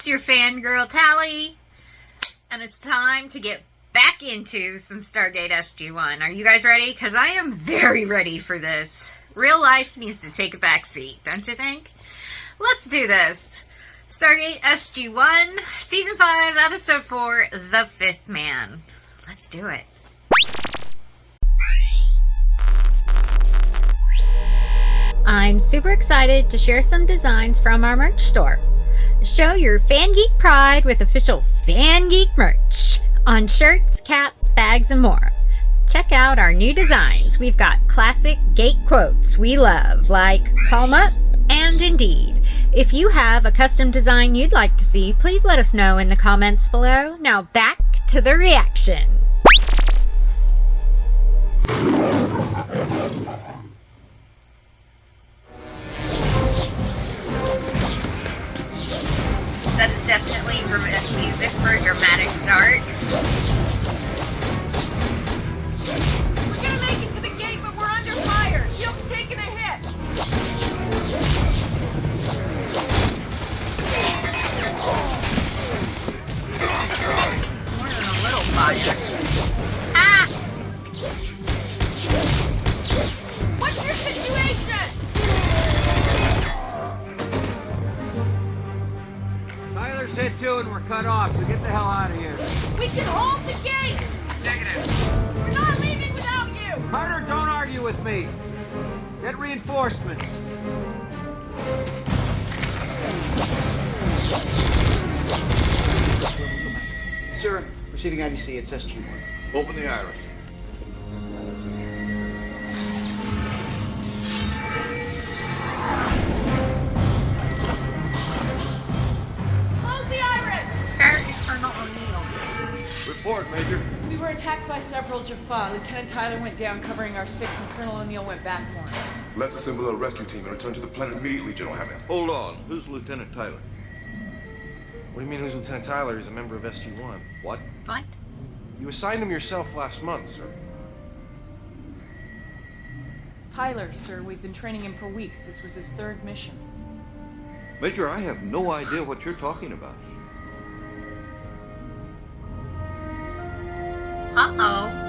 your fangirl Tally, and it's time to get back into some Stargate SG-1. Are you guys ready? Because I am very ready for this. Real life needs to take a back seat, don't you think? Let's do this. Stargate SG-1, Season 5, Episode 4, The Fifth Man. Let's do it. I'm super excited to share some designs from our merch store. Show your fan geek pride with official fan geek merch on shirts, caps, bags, and more. Check out our new designs. We've got classic gate quotes we love, like "Calm up" and "Indeed." If you have a custom design you'd like to see, please let us know in the comments below. Now back to the reaction. That is definitely music for a dramatic start. We're gonna make it to the gate, but we're under fire. Teal'c's taking a hit. More than a little fire. Ah! What's your situation? Tyler's hit too and we're cut off, so get the hell out of here. We can hold the gate. Negative. We're not leaving without you. Carter, don't argue with me. Get reinforcements. Sir, receiving IDC, it's SG-1. Open the iris. Close the iris. Where's Colonel O'Neill? Report, Major. We were attacked by several Jaffa. Lieutenant Tyler went down covering our 6, and Colonel O'Neill went back for him. Let's assemble a rescue team and return to the planet immediately, General Hammond. Hold on. Who's Lieutenant Tyler? What do you mean, who's Lieutenant Tyler? He's a member of SG-1. What? What? You assigned him yourself last month, sir. Tyler, sir, we've been training him for weeks. This was his 3rd mission. Major, I have no idea what you're talking about. Uh-oh.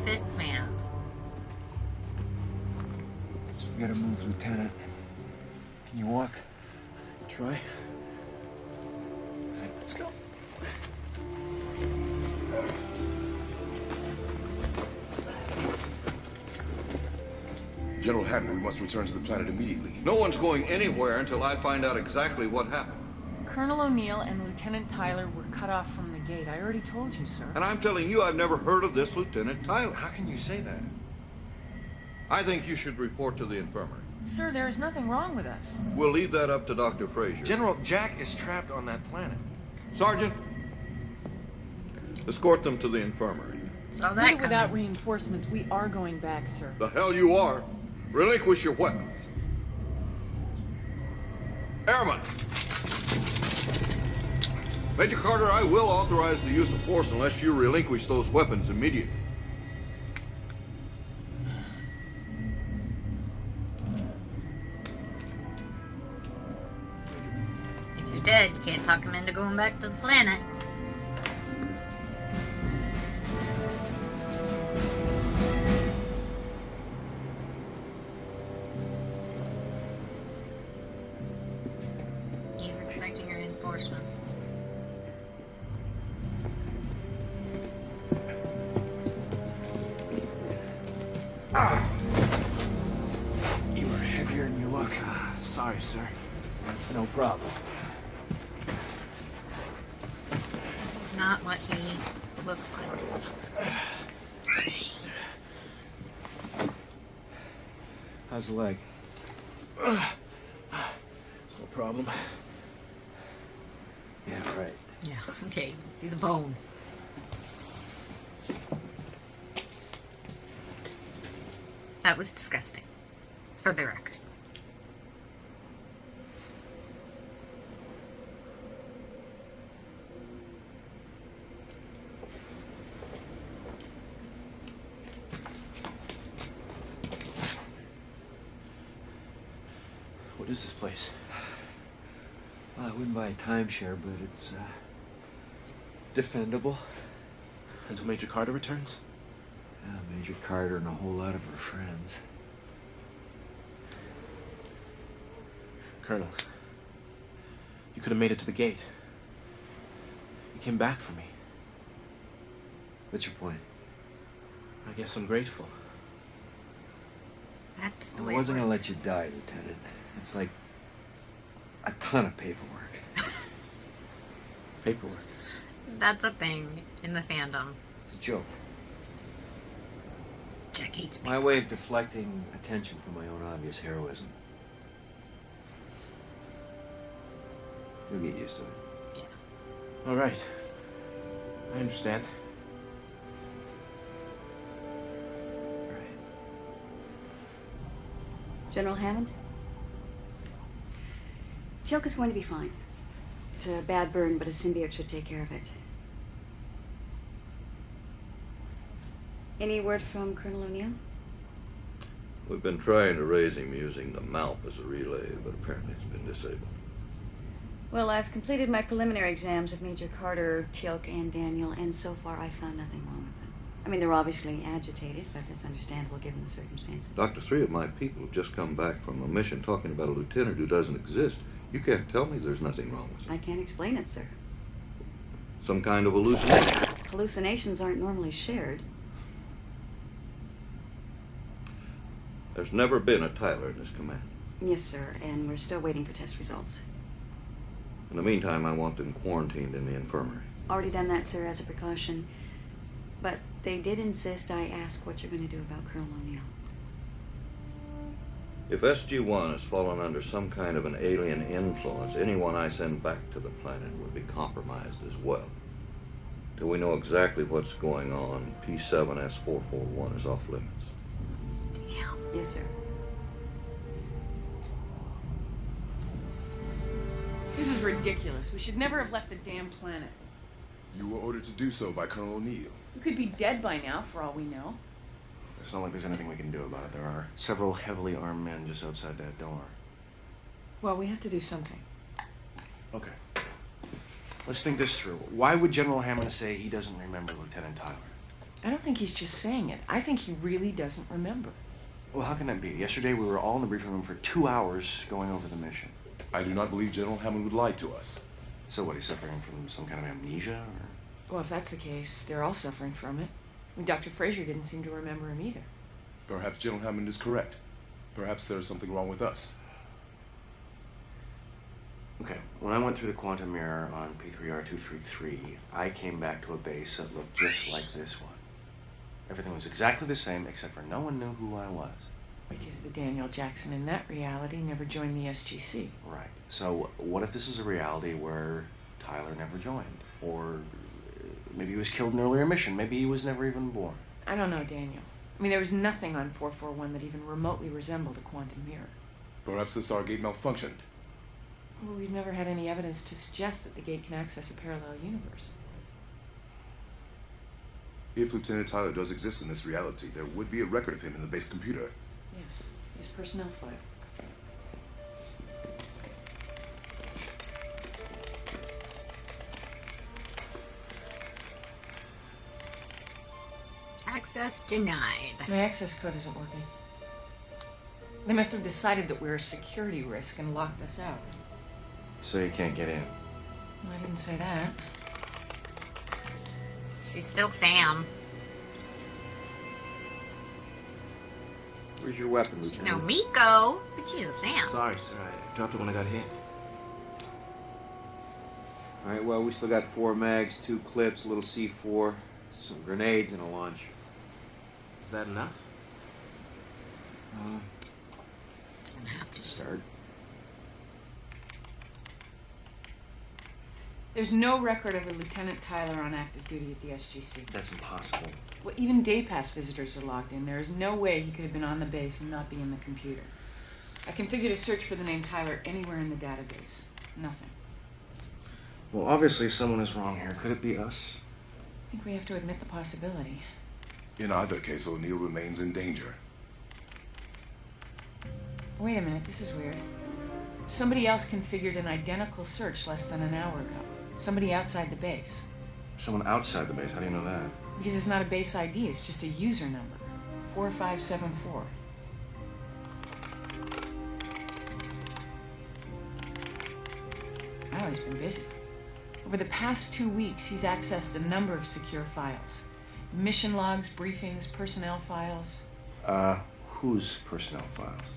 Fifth man. You gotta move, Lieutenant. Can you walk? Try. All right, let's go. General Hammond, we must return to the planet immediately. No one's going anywhere until I find out exactly what happened. Colonel O'Neill and Lieutenant Tyler were cut off from the gate. I already told you, sir. And I'm telling you, I've never heard of this Lieutenant Tyler. How can you say that? I think you should report to the infirmary. Sir, there is nothing wrong with us. We'll leave that up to Dr. Frazier. General, Jack is trapped on that planet. Sergeant, escort them to the infirmary. So With that or without reinforcements, we are going back, sir. The hell you are. Relinquish your weapons. Airman! Major Carter, I will authorize the use of force unless you relinquish those weapons immediately. If you're dead, you can't talk him into going back to the planet. He's expecting reinforcements. You are heavier than you look. Sorry, sir. That's no problem. It's not what he looks like. How's the leg? It's no problem. Yeah, right. Yeah, okay, see the bone. That was disgusting, for the record. What is this place? Well, I wouldn't buy a timeshare, but it's, defendable. Until Major Carter returns? Yeah, Major Carter and a whole lot of her friends. Colonel, you could have made it to the gate. You came back for me. What's your point? I guess I'm grateful. That's the I way wasn't it gonna works. let you die, Lieutenant. It's like a ton of paperwork. Paperwork. That's a thing in the fandom. It's a joke. Jack hates My way of deflecting attention from my own obvious heroism. You'll get used to it. All right. I understand. Right. General Hammond? Teal'c is going to be fine. It's a bad burn, but a symbiote should take care of it. Any word from Colonel O'Neill? We've been trying to raise him using the MALP as a relay, but apparently it's been disabled. Well, I've completed my preliminary exams of Major Carter, Teal'c, and Daniel, and so far I found nothing wrong with them. I mean, they're obviously agitated, but that's understandable given the circumstances. Doctor, 3 of my people have just come back from a mission talking about a lieutenant who doesn't exist. You can't tell me there's nothing wrong with him. I can't explain it, sir. Some kind of hallucination. Hallucinations aren't normally shared. There's never been a Tyler in this command. Yes, sir, and we're still waiting for test results. In the meantime, I want them quarantined in the infirmary. Already done that, sir, as a precaution. But they did insist I ask what you're going to do about Colonel O'Neill. If SG-1 has fallen under some kind of an alien influence, anyone I send back to the planet would be compromised as well. Till we know exactly what's going on, P7 S441 is off limits. Yes, sir. This is ridiculous. We should never have left the damn planet. You were ordered to do so by Colonel O'Neill. We could be dead by now, for all we know. It's not like there's anything we can do about it. There are several heavily armed men just outside that door. Well, we have to do something. Okay. Let's think this through. Why would General Hammond say he doesn't remember Lieutenant Tyler? I don't think he's just saying it. I think he really doesn't remember. Well, how can that be? Yesterday we were all in the briefing room for 2 hours going over the mission. I do not believe General Hammond would lie to us. So what, he's suffering from some kind of amnesia? Or? Well, if that's the case, they're all suffering from it. I mean, Dr. Fraser didn't seem to remember him either. Perhaps General Hammond is correct. Perhaps there is something wrong with us. Okay, when I went through the quantum mirror on P3R233, I came back to a base that looked just like this one. Everything was exactly the same, except for no one knew who I was. Because the Daniel Jackson in that reality never joined the SGC. Right. So what if this is a reality where Tyler never joined? Or maybe he was killed in an earlier mission. Maybe he was never even born. I don't know, Daniel. I mean, there was nothing on 441 that even remotely resembled a quantum mirror. Perhaps the Stargate malfunctioned. Well, we've never had any evidence to suggest that the gate can access a parallel universe. If Lieutenant Tyler does exist in this reality, there would be a record of him in the base computer. Yes, his personnel file. Access denied. My access code isn't working. They must have decided that we're a security risk and locked us out. So you can't get in. Well, I didn't say that. She's still Sam. Where's your weapon, She's Lieutenant? no Miko, but she's a Sam. Sorry, sir. I dropped it when I got hit. All right, well, we still got 4 mags, 2 clips, a little C4, some grenades, and a launch. Is that enough? To start. There's no record of a Lieutenant Tyler on active duty at the SGC. That's impossible. Well, even day pass visitors are logged in. There is no way he could have been on the base and not be in the computer. I configured a search for the name Tyler anywhere in the database. Nothing. Well, obviously someone is wrong here. Could it be us? I think we have to admit the possibility. In either case, O'Neill remains in danger. Wait a minute, this is weird. Somebody else configured an identical search less than an hour ago. Somebody outside the base. Someone outside the base. How do you know that? Because it's not a base ID, it's just a user number. 4574. Oh, he's been busy. Over the past 2 weeks, he's accessed a number of secure files. Mission logs, briefings, personnel files. Whose personnel files?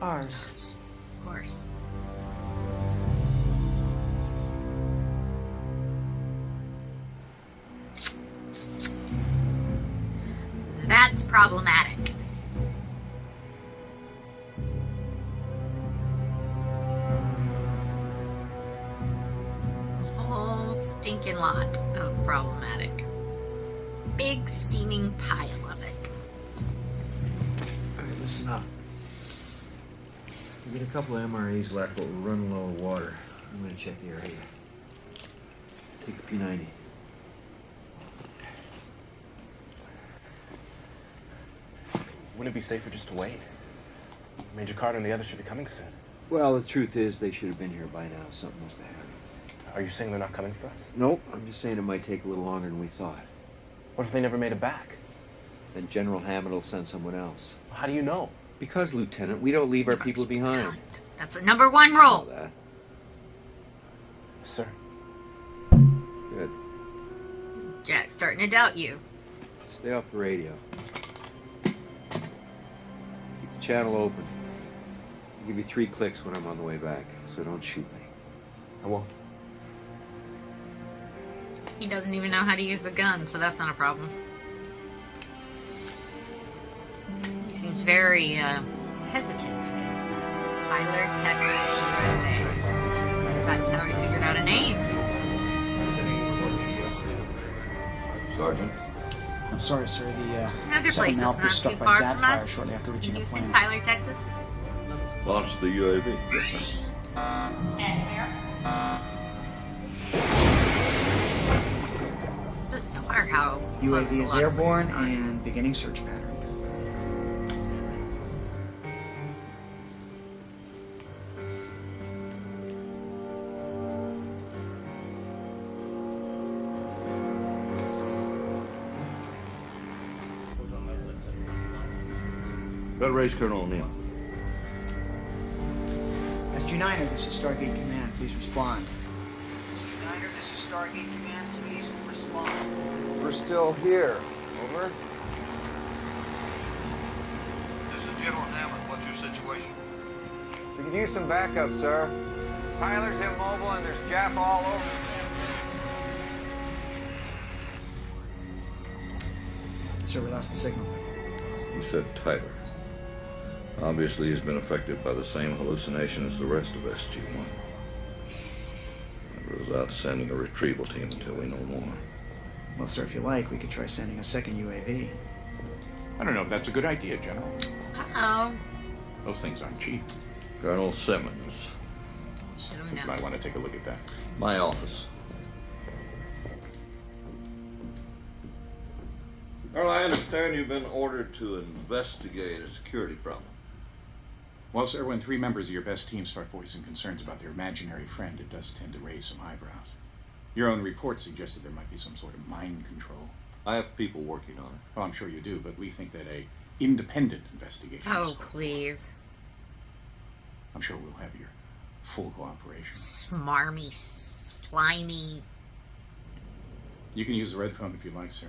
Ours. Of course. That's problematic. A whole stinking lot of problematic. Big steaming pile of it. All right, listen up. We get a couple of MRAs left, but we're running low of water. I'm gonna check the area. Take the P90. Wouldn't it be safer just to wait? Major Carter and the others should be coming soon. Well, the truth is, they should have been here by now. Something must have happened. Are you saying they're not coming for us? Nope, I'm just saying it might take a little longer than we thought. What if they never made it back? Then General Hammond will send someone else. How do you know? Because, Lieutenant, we don't leave our people behind. That's the number one All rule. that. Sir. Good. Jack's starting to doubt you. Stay off the radio. Keep the channel open. I'll give you 3 clicks when I'm on the way back, so don't shoot me. I won't. He doesn't even know how to use the gun, so that's not a problem. He seems very hesitant against that. Tyler, Texas, USA. I've already figured out a name. Sergeant? I'm sorry, sir. It's another The place second that's Alpha not was too struck by far Zat from fire us. shortly after reaching the Houston, planet. Tyler, Texas. Launch the UAV. Yes, sir. Bizarre how close a UAV is lot of airborne places are. and beginning search pattern. Federation Colonel O'Neill. SG-9er, this is Stargate Command. Please respond. Schneider, this is Stargate Command. Please respond. We're still here. Over. This is General Hammond. What's your situation? We could use some backup, sir. Tyler's immobile and there's Jaffa all over. Sir, we lost the signal. You said Tyler. Obviously, he's been affected by the same hallucination as the rest of SG-1. I was out sending a retrieval team until we know more. Well, sir, if you like, we could try sending a second UAV. I don't know if that's a good idea, General. Uh-oh. Those things aren't cheap. Colonel Simmons. Should have You known. might want to take a look at that. My office. Colonel, I understand you've been ordered to investigate a security problem. Well, sir, when 3 members of your best team start voicing concerns about their imaginary friend, it does tend to raise some eyebrows. Your own report suggested there might be some sort of mind control. I have people working on it. Well, I'm sure you do, but we think that a independent investigation Oh, is- please. I'm sure we'll have your full cooperation. Smarmy, slimy. You can use the red phone if you like, sir.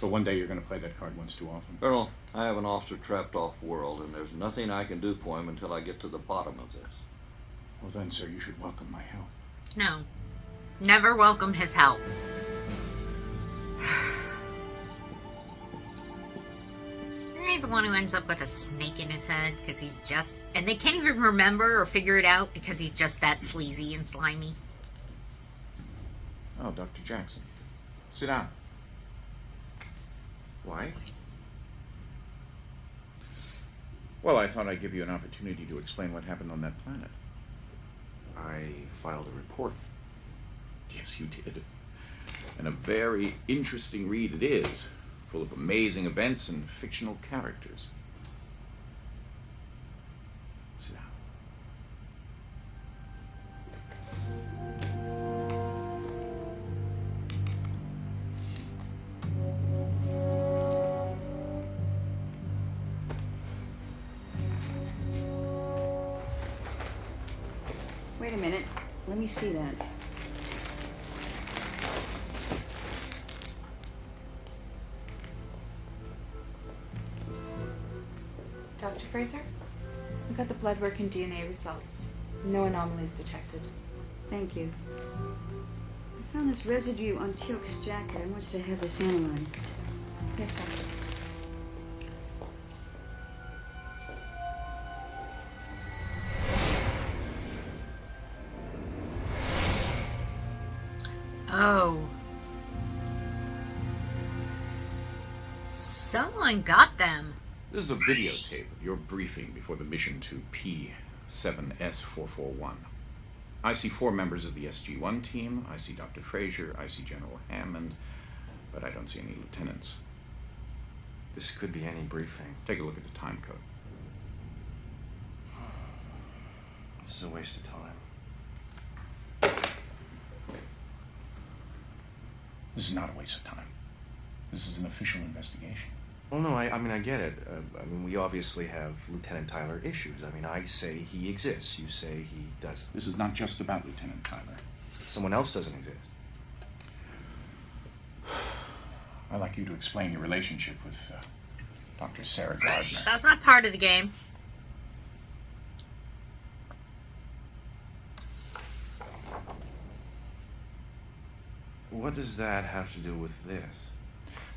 But one day you're going to play that card once too often. Colonel, I have an officer trapped off-world, and there's nothing I can do for him until I get to the bottom of this. Well then, sir, you should welcome my help. No. Never welcomed his help. Isn't he the one who ends up with a snake in his head? Because he's just... And they can't even remember or figure it out because he's just that sleazy and slimy. Oh, Dr. Jackson. Sit down. Why? Well, I thought I'd give you an opportunity to explain what happened on that planet. I filed a report. Yes, you did. And a very interesting read it is, full of amazing events and fictional characters. a minute. Let me see that. Dr. Fraser, we got the blood work and DNA results. No anomalies detected. Thank you. I found this residue on teal'c's jacket. I want you to have this analyzed. Yes, doctor. Oh. Someone got them. This is a videotape of your briefing before the mission to P7S441. I see 4 members of the SG-1 team. I see Dr. Fraser. I see General Hammond. But I don't see any lieutenants. This could be any briefing. Take a look at the time code. This is a waste of time. This is not a waste of time. This is an official investigation. Well, no, I mean, I get it. We obviously have Lieutenant Tyler issues. I say he exists. You say he doesn't. This is not just about Lieutenant Tyler. Someone else doesn't exist. I'd like you to explain your relationship with Dr. Sarah Gardner. That's not part of the game. What does that have to do with this?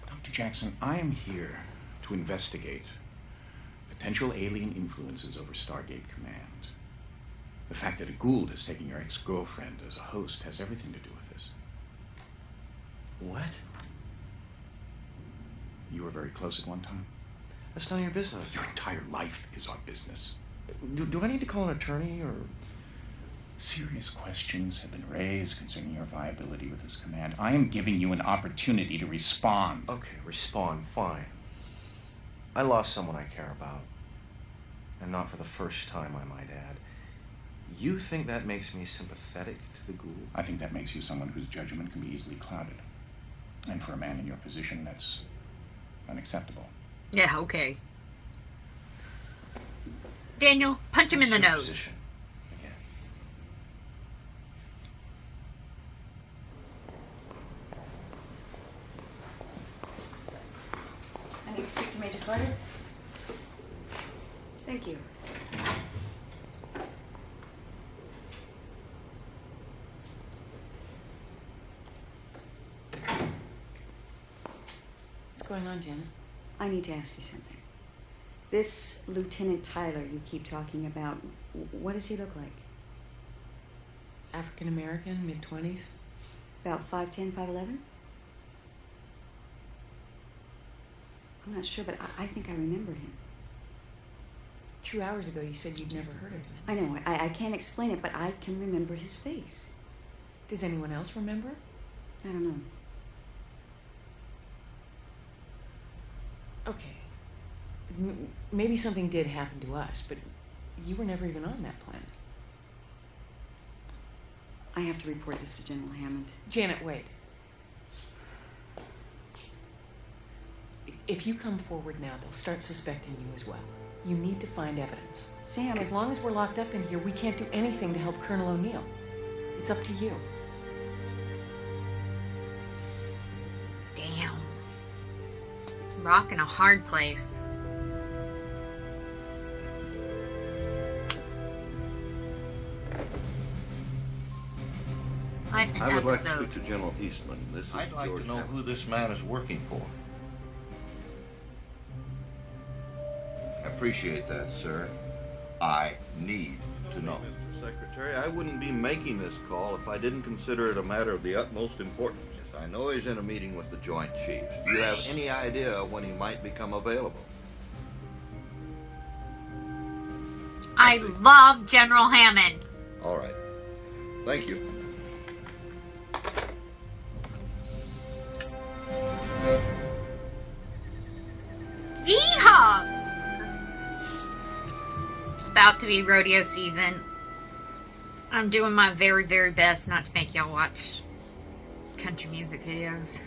Dr. Jackson, I am here to investigate potential alien influences over Stargate Command. The fact that a Gould is taking your ex-girlfriend as a host has everything to do with this. What? You were very close at one time? That's none of your business. Your entire life is our business. Do I need to call an attorney, or...? Serious questions have been raised concerning your viability with this command. I am giving you an opportunity to respond. Okay, respond, fine. I lost someone I care about. And not for the first time, I might add. You think that makes me sympathetic to the Gould? I think that makes you someone whose judgment can be easily clouded. And for a man in your position, that's unacceptable. Yeah, okay. Daniel, punch him in the nose. Position. I need to speak to Major Carter. Thank you. What's going on, Janet? I need to ask you something. This Lieutenant Tyler you keep talking about, what does he look like? African American, mid-20s. About 5'10", 5'11"? I'm not sure, but I think I remembered him. 2 hours ago, you said you'd never heard of him. I know, I can't explain it, but I can remember his face. Does anyone else remember? I don't know. Okay. Maybe something did happen to us, but you were never even on that planet. I have to report this to General Hammond. Janet, wait. If you come forward now, they'll start suspecting you as well. You need to find evidence. Sam, as long as we're locked up in here, we can't do anything to help Colonel O'Neill. It's up to you. Damn. Rock in a hard place. I would like to speak to General Eastman. This is I'd like George to know Hammond. who this man is working for. I appreciate that, sir. I need to know. Mr. Secretary, I wouldn't be making this call if I didn't consider it a matter of the utmost importance. I know he's in a meeting with the Joint Chiefs. Do you have any idea when he might become available? I love General Hammond. All right. Thank you. Yeehaw! It's about to be rodeo season. I'm doing my very, very best not to make y'all watch country music videos.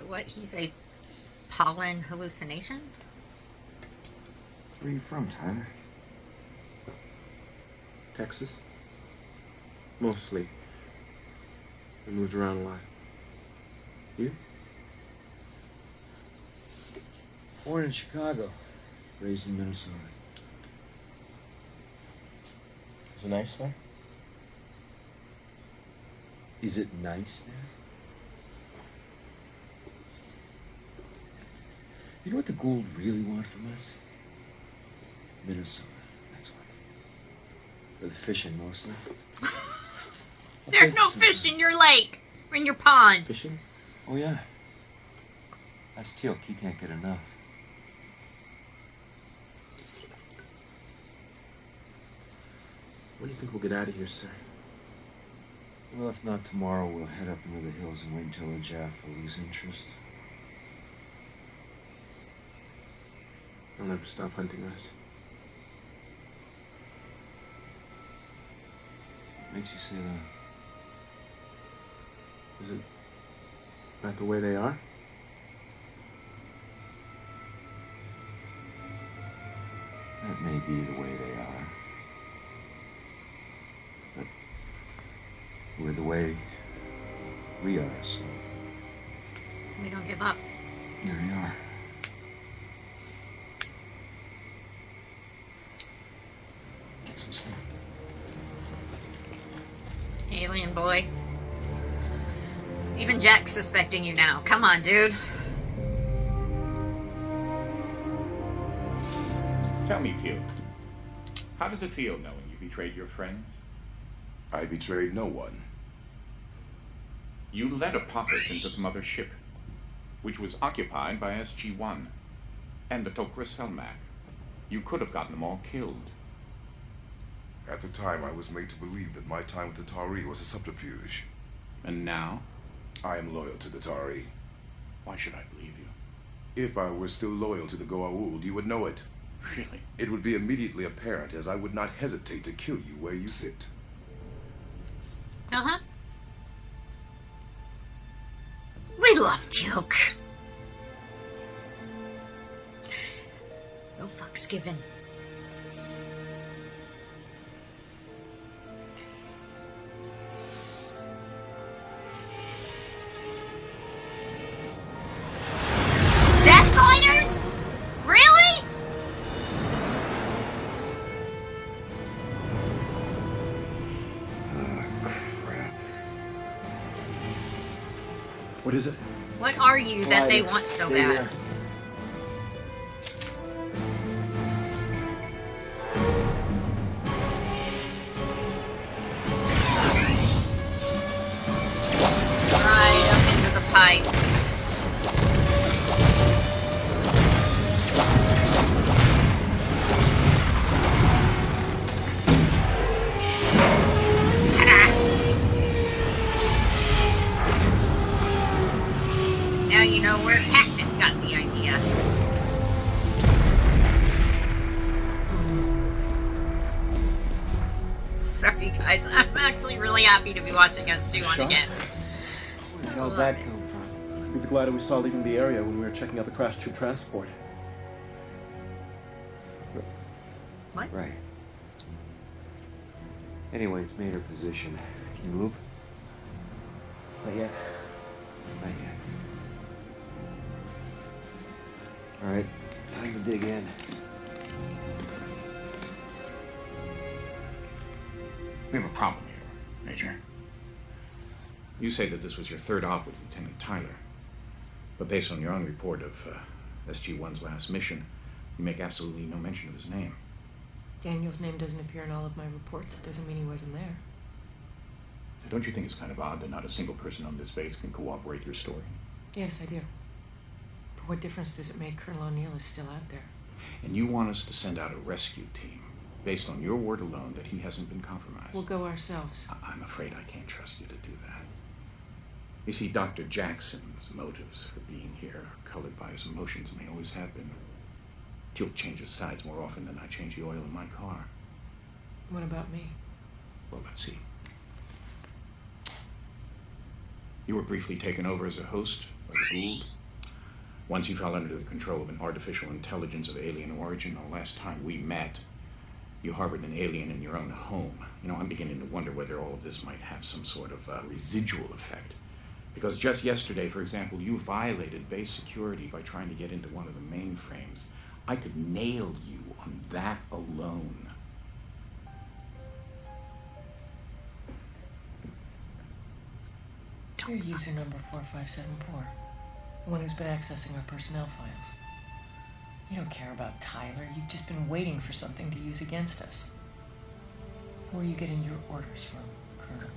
what, he's a pollen hallucination? Where are you from, Tyler? Texas? Mostly. I moved around a lot. You? Born in Chicago, raised in Minnesota. Is it nice there? Is it nice there? You know what the Gould really want from us? Minnesota, that's what. For the fishing, mostly. There's no fish in your lake, or in your pond. Fishing? Oh, yeah. That's teal'c. He can't get enough. When do you think we'll get out of here, sir? Well, if not tomorrow, we'll head up into the hills and wait until the Jaffa lose interest. They'll never stop hunting us. What makes you say that? Is it not the way they are? That may be the way they are. But we're the way we are, so We don't give up. here we are. Get some stuff. Alien boy. Even Jack's suspecting you now. Come on, dude. Tell me, Teal, how does it feel knowing you betrayed your friends? I betrayed no one. You led Apophis into the mother ship, which was occupied by SG-1 and the Tok'ra Selmak. You could have gotten them all killed. At the time, I was made to believe that my time with the Tari was a subterfuge. And now? I am loyal to the Tari. Why should I believe you? If I were still loyal to the Goa'uld, you would know it. Really? It would be immediately apparent, as I would not hesitate to kill you where you sit. Uh-huh. We love teal'c. No fucks given. Death gliders? Really? What is it? What are you that they want so bad? Right up into the pipe. Now you know where Katniss got the idea. Sorry guys, I'm actually really happy to be watching SG-1 again. Where the hell did that come from? Could be the glider we saw leaving the area when we were checking out the crash tube transport. What? Right. Anyway, it's made her position. Can you move? Not yet. Not yet. All right, time to dig in. We have a problem here, Major. You say that this was your third op with Lieutenant Tyler, but based on your own report of SG-1's last mission, you make absolutely no mention of his name. Daniel's name doesn't appear in all of my reports. It doesn't mean he wasn't there. Don't you think it's kind of odd that not a single person on this base can corroborate your story? Yes, I do. But what difference does it make Colonel O'Neill is still out there? And you want us to send out a rescue team based on your word alone that he hasn't been compromised? We'll go ourselves. I'm afraid I can't trust you to do that. You see, Dr. Jackson's motives for being here are colored by his emotions, and they always have been. Teal'c changes sides more often than I change the oil in my car. What about me? Well, let's see. You were briefly taken over as a host by the Gould. Once you fell under the control of an artificial intelligence of alien origin, the last time we met, you harbored an alien in your own home. You know, I'm beginning to wonder whether all of this might have some sort of residual effect. Because just yesterday, for example, you violated base security by trying to get into one of the mainframes. I could nail you on that alone. You're user number 4574, the one who's been accessing our personnel files. You don't care about Tyler. You've just been waiting for something to use against us. Who are you getting your orders from, Colonel?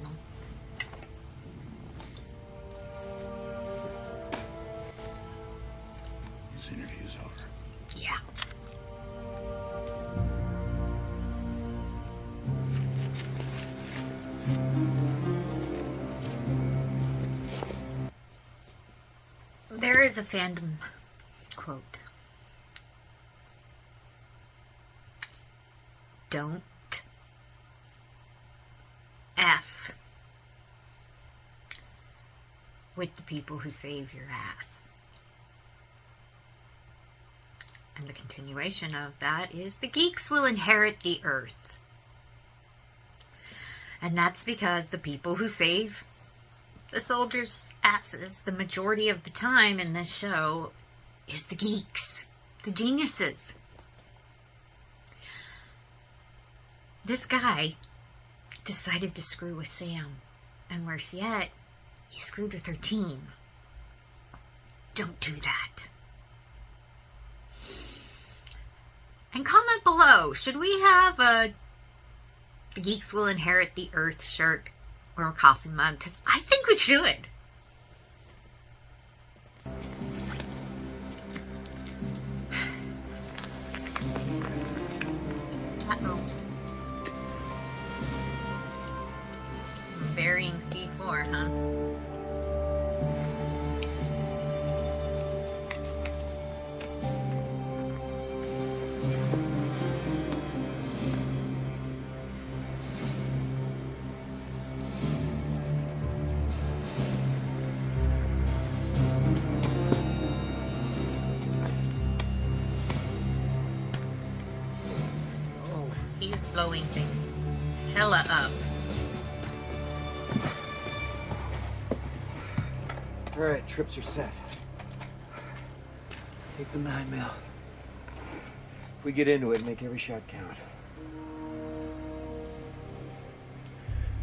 This interview's over. Yeah. There is a fandom quote. Don't F with the people who save your ass. And the continuation of that is the geeks will inherit the earth. And that's because the people who save the soldiers' asses the majority of the time in this show is the geeks, the geniuses. This guy decided to screw with Sam, and worse yet, he screwed with her team. Don't do that. And comment below, should we have a The Geeks Will Inherit the Earth shirt or a coffee mug? Because I think we should. Uh-oh. Burying C4, huh? He's blowing things hella up. Alright, trips are set. Take the 9mm. If we get into it, make every shot count.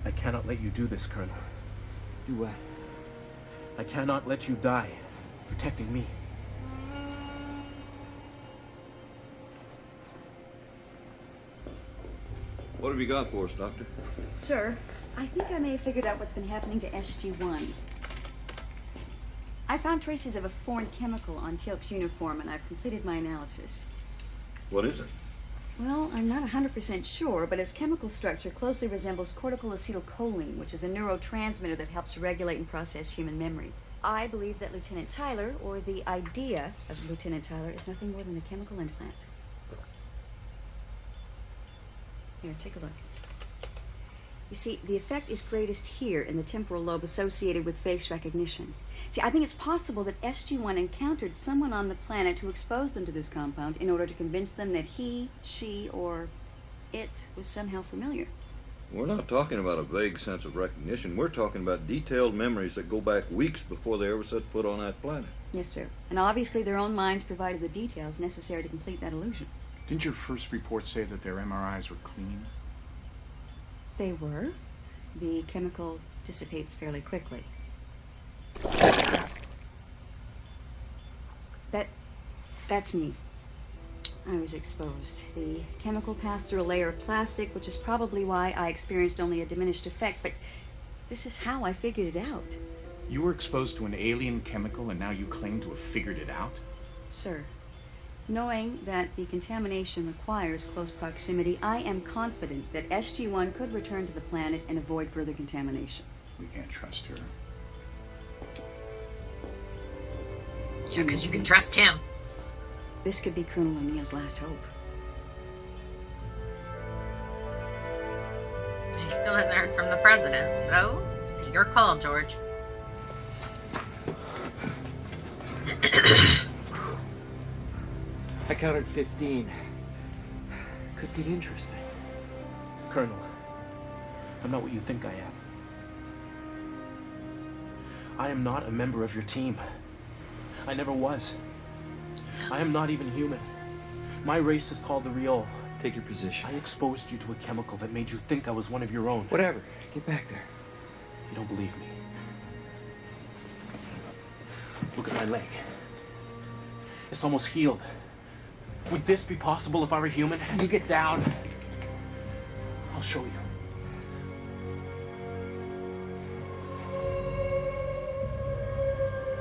I cannot let you do this, Colonel. Do what? I cannot let you die protecting me. What have you got for us, Doctor? Sir, I think I may have figured out what's been happening to SG-1. I found traces of a foreign chemical on teal'c's uniform, and I've completed my analysis. What is it? Well, I'm not 100% sure, but its chemical structure closely resembles cortical acetylcholine, which is a neurotransmitter that helps regulate and process human memory. I believe that Lieutenant Tyler, or the idea of Lieutenant Tyler, is nothing more than a chemical implant. Here, take a look. You see, the effect is greatest here in the temporal lobe associated with face recognition. See, I think it's possible that SG-1 encountered someone on the planet who exposed them to this compound in order to convince them that he, she, or it was somehow familiar. We're not talking about a vague sense of recognition. We're talking about detailed memories that go back weeks before they ever set foot on that planet. Yes, sir. And obviously their own minds provided the details necessary to complete that illusion. Didn't your first report say that their MRIs were clean? They were. The chemical dissipates fairly quickly. That's me. I was exposed. The chemical passed through a layer of plastic, which is probably why I experienced only a diminished effect, but this is how I figured it out. You were exposed to an alien chemical and now you claim to have figured it out? Sir, knowing that the contamination requires close proximity, I am confident that SG-1 could return to the planet and avoid further contamination. We can't trust her. Yeah, because you can trust him. This could be Colonel O'Neill's last hope. He still hasn't heard from the president, so it's your call, George. counted 15. Could get interesting. Colonel, I'm not what you think I am. I am not a member of your team. I never was. I am not even human. My race is called the Riol. Take your position. I exposed you to a chemical that made you think I was one of your own. Whatever. Get back there. You don't believe me. Look at my leg. It's almost healed. Would this be possible if I were human? You get down. I'll show you.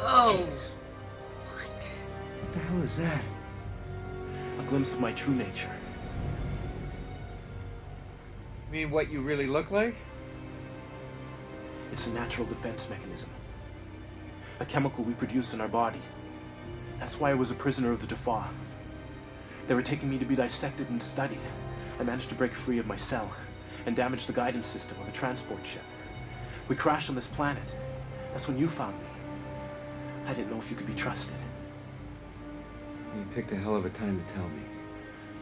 Oh. Jeez. What the hell is that? A glimpse of my true nature. You mean what you really look like? It's a natural defense mechanism. A chemical we produce in our bodies. That's why I was a prisoner of the Jaffa. They were taking me to be dissected and studied. I managed to break free of my cell and damage the guidance system on the transport ship. We crashed on this planet. That's when you found me. I didn't know if you could be trusted. You picked a hell of a time to tell me.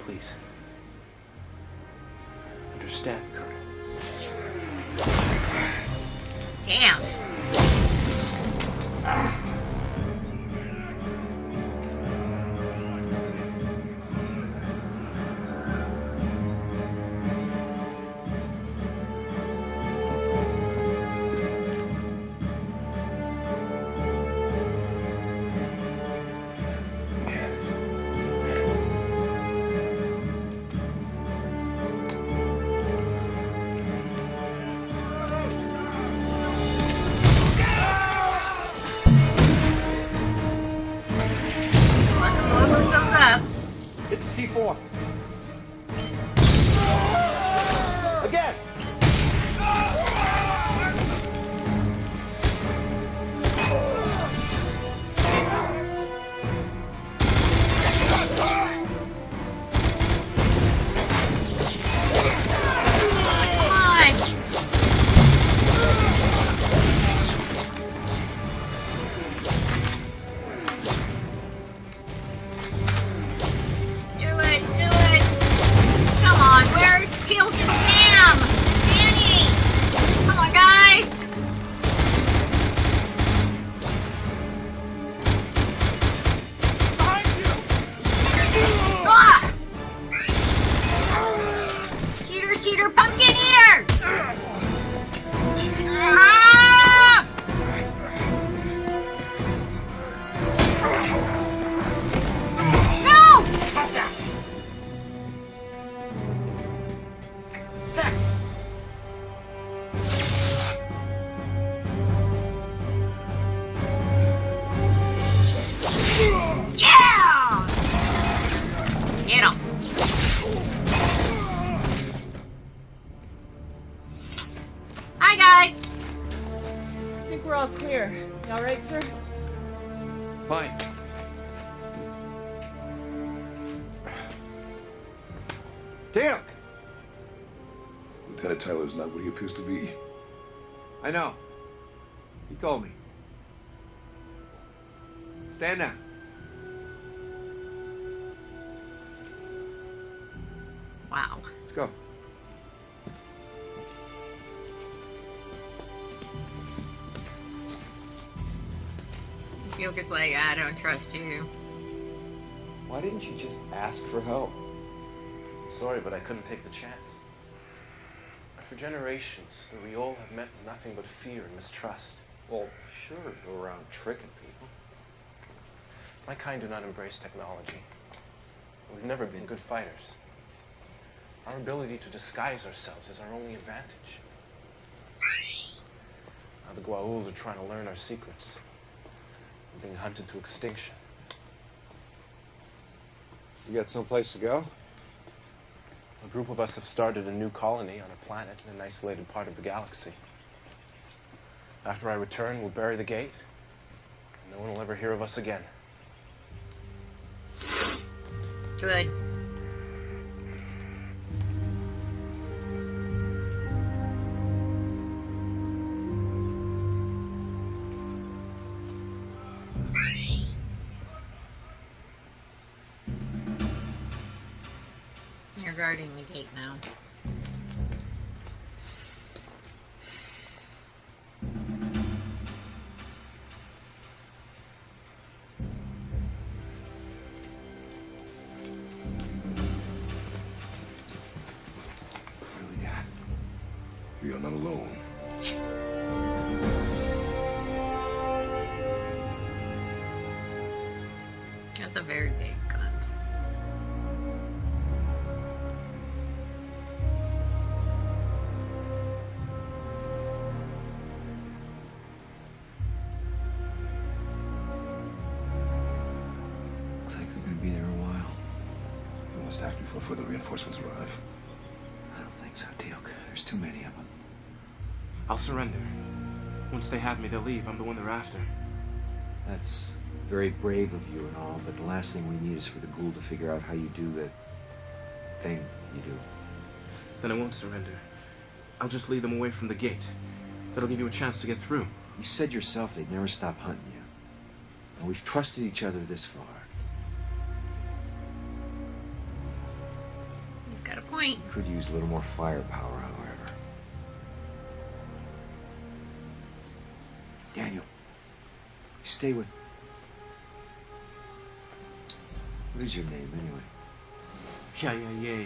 Please. Understand, Colonel. Damn. It's C4. Again. teal'c and Sam! Danny! Come on, guys! Behind you! Ah! Cheater, cheater, pumpkin eater! Ah! No! Yeah! Get him. Hi, guys. I think we're all clear. You all right, sir? Fine. Teal'c! Lieutenant Tyler's not what he appears to be. I know. He told me. Stand down. Wow. Let's go. Teal'c is like, I don't trust you. Why didn't you just ask for help? Sorry, but I couldn't take the chance. For generations, the Riol have meant nothing but fear and mistrust. Well, sure, go around tricking people. My kind do not embrace technology. We've never been good fighters. Our ability to disguise ourselves is our only advantage. Now the Goa'uld are trying to learn our secrets. We're being hunted to extinction. You got someplace to go? A group of us have started a new colony on a planet in an isolated part of the galaxy. After I return, we'll bury the gate, and no one will ever hear of us again. Good. They're guarding the gate now. What do we got? You're not alone. That's a very big gun. Looks like they're gonna be there a while. We must act before further reinforcements arrive. I don't think so, teal'c. There's too many of them. I'll surrender. Once they have me, they'll leave. I'm the one they're after. That's very brave of you and all, but the last thing we need is for the ghoul to figure out how you do the thing you do. Then I won't surrender. I'll just lead them away from the gate. That'll give you a chance to get through. You said yourself they'd never stop hunting you. And we've trusted each other this far. He's got a point. Could use a little more firepower, however. Daniel, you stay with... What is your name, anyway? Yeah.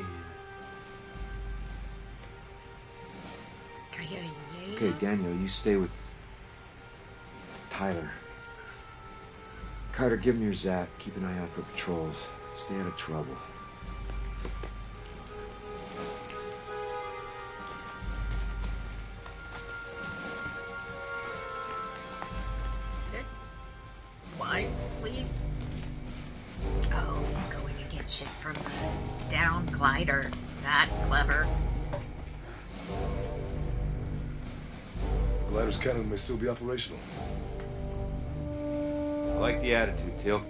Okay, Daniel, you stay with Tyler. Carter, give him your zap. Keep an eye out for patrols. Stay out of trouble. Sit. Wisely. Oh, he's going to get shit from the down glider. That's clever. The glider's cannon may still be operational. I like the attitude, teal'c.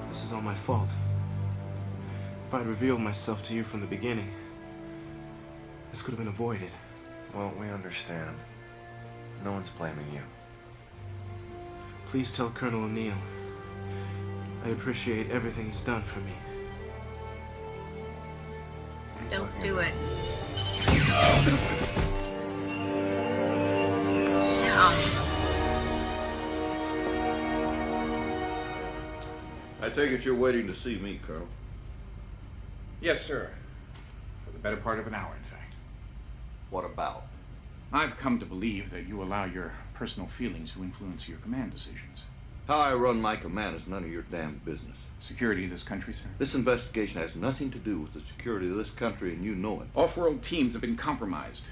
This is all my fault. If I'd revealed myself to you from the beginning, this could have been avoided. Well, we understand. No one's blaming you. Please tell Colonel O'Neill I appreciate everything he's done for me. Don't do it. I take it you're waiting to see me, Colonel. Yes, sir. For the better part of an hour, in fact. What about? I've come to believe that you allow your personal feelings to influence your command decisions. How I run my command is none of your damn business. Security of this country, sir? This investigation has nothing to do with the security of this country, and you know it. Off-world teams have been compromised.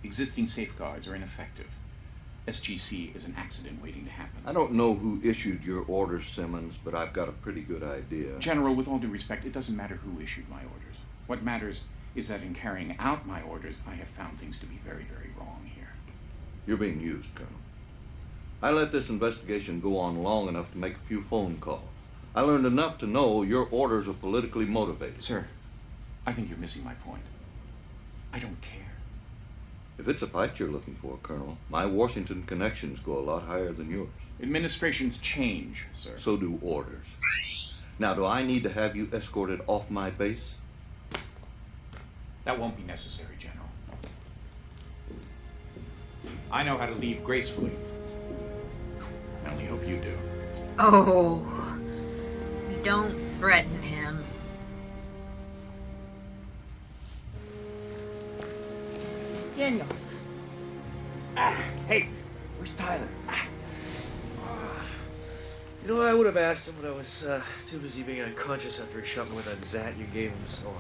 Existing safeguards are ineffective. SGC is an accident waiting to happen. I don't know who issued your orders, Simmons, but I've got a pretty good idea. General, with all due respect, it doesn't matter who issued my orders. What matters is that in carrying out my orders, I have found things to be very, very wrong here. You're being used, Colonel. I let this investigation go on long enough to make a few phone calls. I learned enough to know your orders are politically motivated. Sir, I think you're missing my point. I don't care. If it's a fight you're looking for, Colonel, my Washington connections go a lot higher than yours. Administrations change, sir. So do orders. Now, do I need to have you escorted off my base? That won't be necessary, General. I know how to leave gracefully. I only hope you do. Oh, you don't threaten him. Daniel. Hey, where's Tyler? You know, I would have asked him, but I was too busy being unconscious after he shot me with that zat you gave him, so...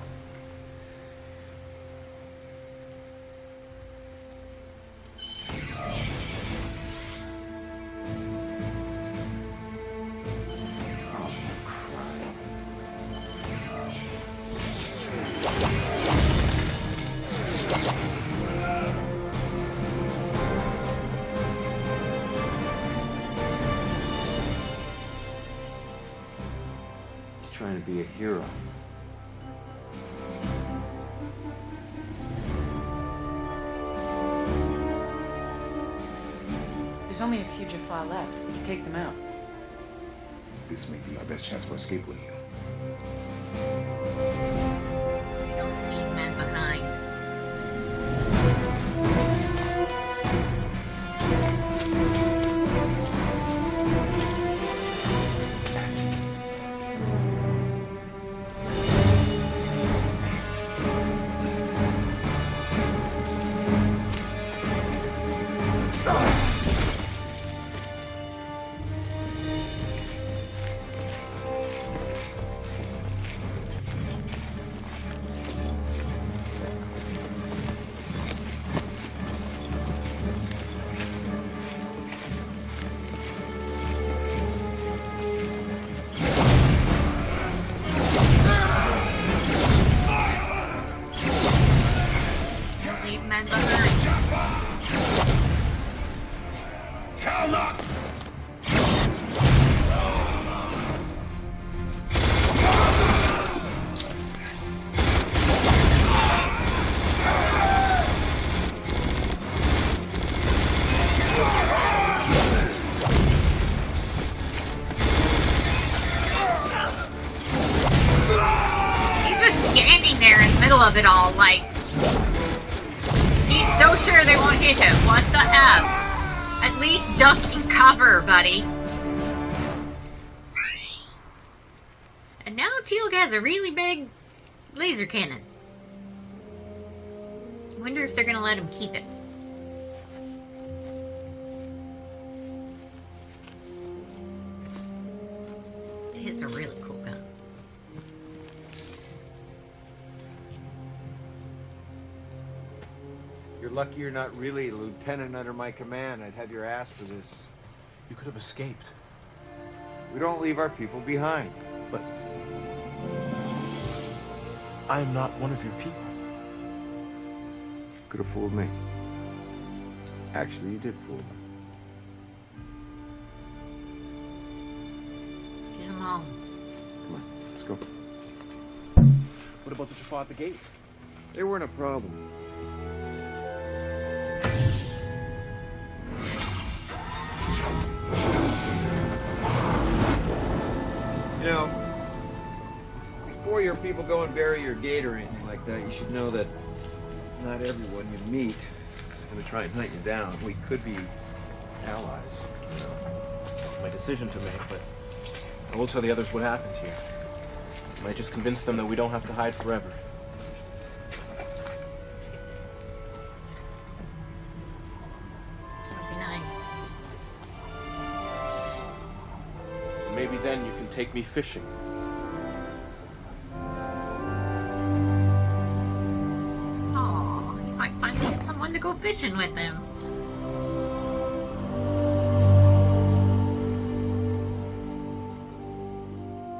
Trying to be a hero. Is There's only a few Jaffa left. We can take them out. This may be our best chance for escape with you. Don't leave men behind. Leave men behind. He's just standing there in the middle of it all, like, he's so sure they won't hit him. What the F? At least duck and cover, buddy. And now teal'c has a really big laser cannon. I wonder if they're gonna let him keep it. It is a really cool gun. You're lucky you're not really a lieutenant under my command. I'd have your ass for this. You could have escaped. We don't leave our people behind. But I am not one of your people. Could have fooled me. Actually, you did fool me. Get him home. Come on, let's go. What about the Jaffa at the gate? They weren't a problem. You know, before your people go and bury your gate or anything like that, you should know that not everyone you meet is going to try and hunt you down. We could be allies. It's my decision to make, but I will tell the others what happens here. I might just convince them that we don't have to hide forever. That'd be nice. And maybe then you can take me fishing. Oh, he might finally get someone to go fishing with him.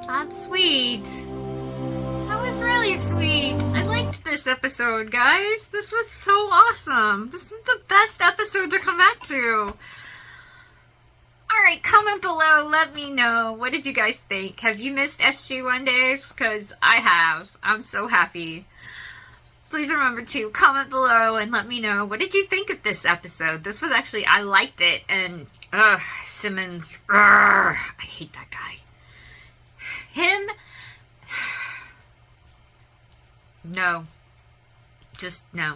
That's sweet. That was really sweet. I liked this episode, guys. This was so awesome. This is the best episode to come back to. Alright, comment below. Let me know. What did you guys think? Have you missed SG-1 days? Because I have. I'm so happy. Please remember to comment below and let me know. What did you think of this episode? This was actually, I liked it. And, Simmons. I hate that guy. Him? No. Just no.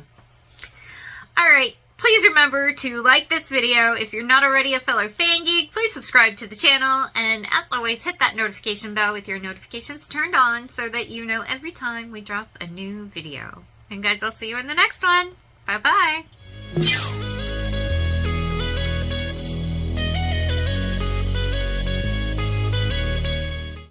Alright, please remember to like this video. If you're not already a fellow fan geek, please subscribe to the channel. And as always, hit that notification bell with your notifications turned on so that you know every time we drop a new video. And guys, I'll see you in the next one. Bye-bye.